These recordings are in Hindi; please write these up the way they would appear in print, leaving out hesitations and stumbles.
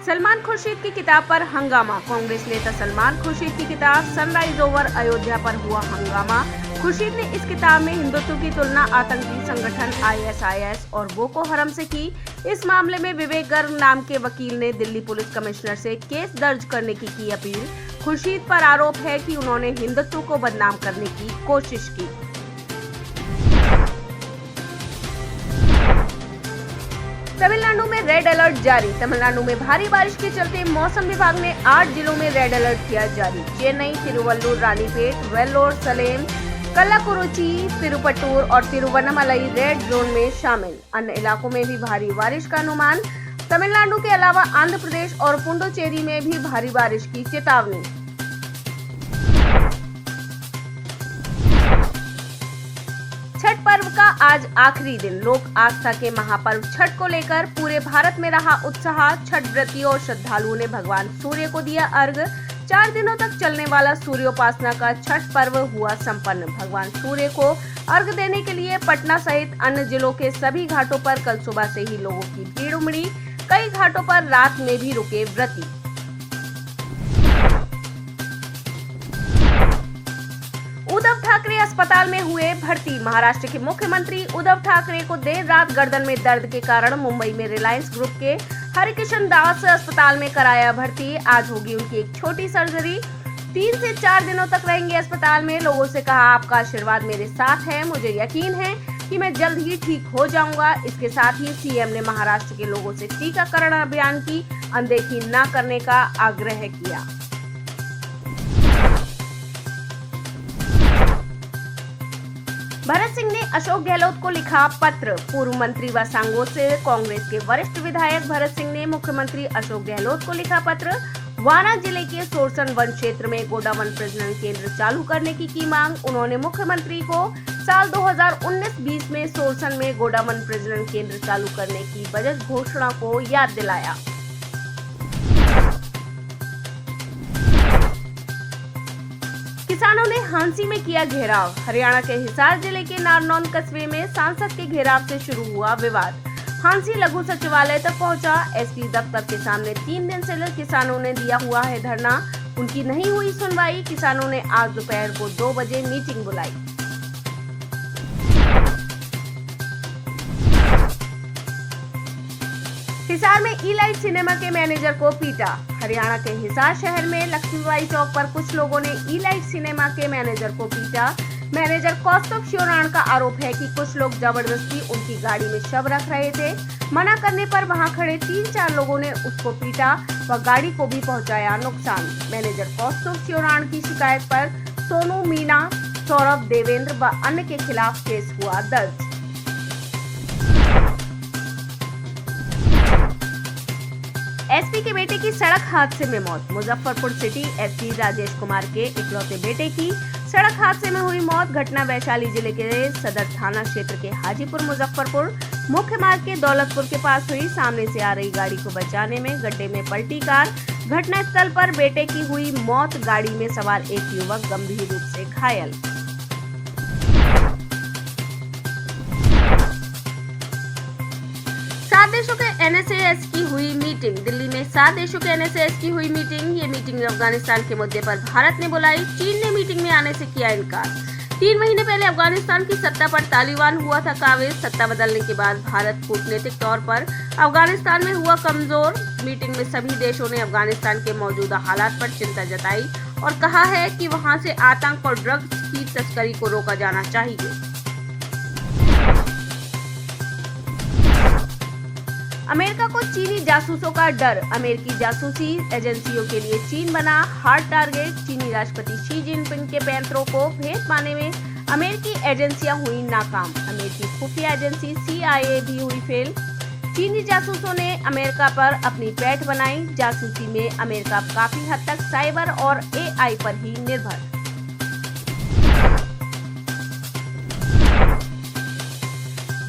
सलमान खुर्शीद की किताब पर हंगामा। कांग्रेस नेता सलमान खुर्शीद की किताब सनराइज ओवर अयोध्या पर हुआ हंगामा। खुर्शीद ने इस किताब में हिंदुत्व की तुलना आतंकी संगठन आईएसआईएस और बोको हरम से की। इस मामले में विवेक गर्ग नाम के वकील ने दिल्ली पुलिस कमिश्नर से केस दर्ज करने की अपील। खुर्शीद पर आरोप है कि उन्होंने हिंदुत्व को बदनाम करने की कोशिश की। तमिलनाडु में रेड अलर्ट जारी। तमिलनाडु में भारी बारिश के चलते मौसम विभाग ने 8 जिलों में रेड अलर्ट किया जारी। चेन्नई, तिरुवल्लुर, रानीपेट, वेल्लोर, सलेम, कल्लाकुरिची, तिरुपट्टूर और तिरुवन्नमलई रेड जोन में शामिल। अन्य इलाकों में भी भारी बारिश का अनुमान। तमिलनाडु के अलावा आंध्र प्रदेश और पुडुचेरी में भी भारी बारिश की चेतावनी। छठ पर्व का आज आखिरी दिन। लोक आस्था के महापर्व छठ को लेकर पूरे भारत में रहा उत्साह। छठ व्रतियों और श्रद्धालुओं ने भगवान सूर्य को दिया अर्घ। 4 दिनों तक चलने वाला सूर्योपासना का छठ पर्व हुआ संपन्न। भगवान सूर्य को अर्घ देने के लिए पटना सहित अन्य जिलों के सभी घाटों पर कल सुबह से ही लोगों की भीड़ उमड़ी। कई घाटों पर रात में भी रुके व्रती। उद्धव ठाकरे अस्पताल में हुए भर्ती। महाराष्ट्र के मुख्यमंत्री उद्धव ठाकरे को देर रात गर्दन में दर्द के कारण मुंबई में रिलायंस ग्रुप के हरिकिशन दास अस्पताल में कराया भर्ती। आज होगी उनकी एक छोटी सर्जरी। 3 से 4 दिनों तक रहेंगे अस्पताल में। लोगों से कहा, आपका आशीर्वाद मेरे साथ है, मुझे यकीन है कि मैं जल्द ही ठीक हो जाऊंगा। इसके साथ ही सीएम ने महाराष्ट्र के लोगों से टीकाकरण अभियान की अनदेखी न करने का आग्रह किया। भरत सिंह ने अशोक गहलोत को लिखा पत्र। पूर्व मंत्री व सांगों से कांग्रेस के वरिष्ठ विधायक भरत सिंह ने मुख्यमंत्री अशोक गहलोत को लिखा पत्र। वाना जिले के सोरसन वन क्षेत्र में गोडावन प्रजनन केंद्र चालू करने की मांग। उन्होंने मुख्यमंत्री को साल 2019-20 में सोरसन में गोडावन प्रजनन केंद्र चालू करने की बजट घोषणा को याद दिलाया। किसानों ने हांसी में किया घेराव। हरियाणा के हिसार जिले के नारनौल कस्बे में सांसद के घेराव से शुरू हुआ विवाद। हांसी लघु सचिवालय तक पहुंचा। एसपी दफ्तर के सामने 3 दिन से किसानों ने दिया हुआ है धरना। उनकी नहीं हुई सुनवाई। किसानों ने आज दोपहर को 2 बजे मीटिंग बुलाई। हिसार में ई-लाइट सिनेमा के मैनेजर को पीटा। हरियाणा के हिसार शहर में लक्ष्मीबाई चौक पर कुछ लोगों ने ई-लाइट सिनेमा के मैनेजर को पीटा। मैनेजर कौस्तुभ शिवराण का आरोप है कि कुछ लोग जबरदस्ती उनकी गाड़ी में शव रख रहे थे। मना करने पर वहां खड़े 3-4 लोगों ने उसको पीटा व गाड़ी को भी पहुंचाया नुकसान। मैनेजर कौस्तुभ शिवराण की शिकायत पर सोनू, मीना, सौरभ, देवेंद्र व अन्य के खिलाफ केस हुआ दर्ज। एसपी के बेटे की सड़क हादसे में मौत। मुजफ्फरपुर सिटी एसपी राजेश कुमार के इकलौते बेटे की सड़क हादसे में हुई मौत। घटना वैशाली जिले के सदर थाना क्षेत्र के हाजीपुर मुजफ्फरपुर मुख्य मार्ग के दौलतपुर के पास हुई। सामने से आ रही गाड़ी को बचाने में गड्ढे में पलटी कार। घटनास्थल पर बेटे की हुई मौत। गाड़ी में सवार एक युवक गंभीर रूप से घायल। 7 देशों के एनएसएस की हुई मीटिंग। दिल्ली में 7 देशों के एनएसएस की हुई मीटिंग। ये मीटिंग अफगानिस्तान के मुद्दे पर भारत ने बुलाई। चीन ने मीटिंग में आने से किया इनकार। 3 महीने पहले अफगानिस्तान की सत्ता पर तालिबान हुआ था काबिज। सत्ता बदलने के बाद भारत कूटनीतिक तौर पर अफगानिस्तान में हुआ कमजोर। मीटिंग में सभी देशों ने अफगानिस्तान के मौजूदा हालात पर चिंता जताई और कहा है कि वहां से आतंक और ड्रग्स की तस्करी को रोका जाना चाहिए। अमेरिका को चीनी जासूसों का डर। अमेरिकी जासूसी एजेंसियों के लिए चीन बना हार्ड टारगेट। चीनी राष्ट्रपति शी जिनपिंग के पैंतरों को भेंट पाने में अमेरिकी एजेंसियां हुई नाकाम। अमेरिकी खुफिया एजेंसी CIA भी हुई फेल। चीनी जासूसों ने अमेरिका पर अपनी पैठ बनाई। जासूसी में अमेरिका काफी हद तक साइबर और AI पर ही निर्भर।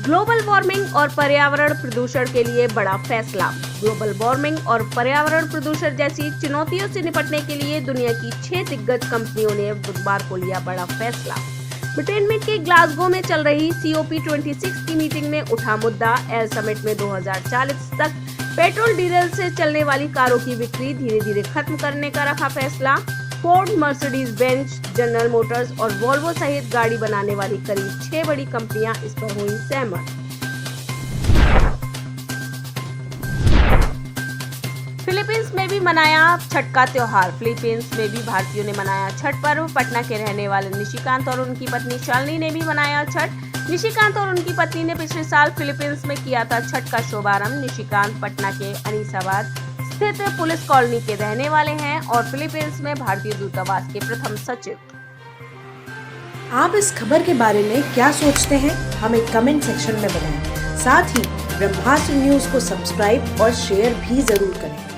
ग्लोबल वार्मिंग और पर्यावरण प्रदूषण के लिए बड़ा फैसला। ग्लोबल वार्मिंग और पर्यावरण प्रदूषण जैसी चुनौतियों से निपटने के लिए दुनिया की 6 दिग्गज कंपनियों ने बुधवार को लिया बड़ा फैसला। ब्रिटेन में के ग्लासगो में चल रही COP26 की मीटिंग में उठा मुद्दा एयर समिट में 2040 तक पेट्रोल डीजल से चलने वाली कारों की बिक्री धीरे धीरे खत्म करने का रखा फैसला। Ford, Mercedes Benz, general Motors और वोल्वो सहित गाड़ी बनाने वाली करीब 6 बड़ी कंपनियां इस पर हुई सहमत। फिलीपींस में भी मनाया छठ का त्योहार। फिलीपींस में भी भारतीयों ने मनाया छठ पर्व। पटना के रहने वाले निशिकांत और उनकी पत्नी शालिनी ने भी मनाया छठ। निशिकांत और उनकी पत्नी ने पिछले साल फिलीपींस में किया था छठ का शुभारंभ। निशिकांत पटना के अनीसाबाद स्थित पुलिस कॉलोनी के रहने वाले हैं और फिलीपींस में भारतीय दूतावास के प्रथम सचिव। आप इस खबर के बारे में क्या सोचते हैं, हमें कमेंट सेक्शन में बताएं। साथ ही ब्रह्मास्त्र न्यूज को सब्सक्राइब और शेयर भी जरूर करें।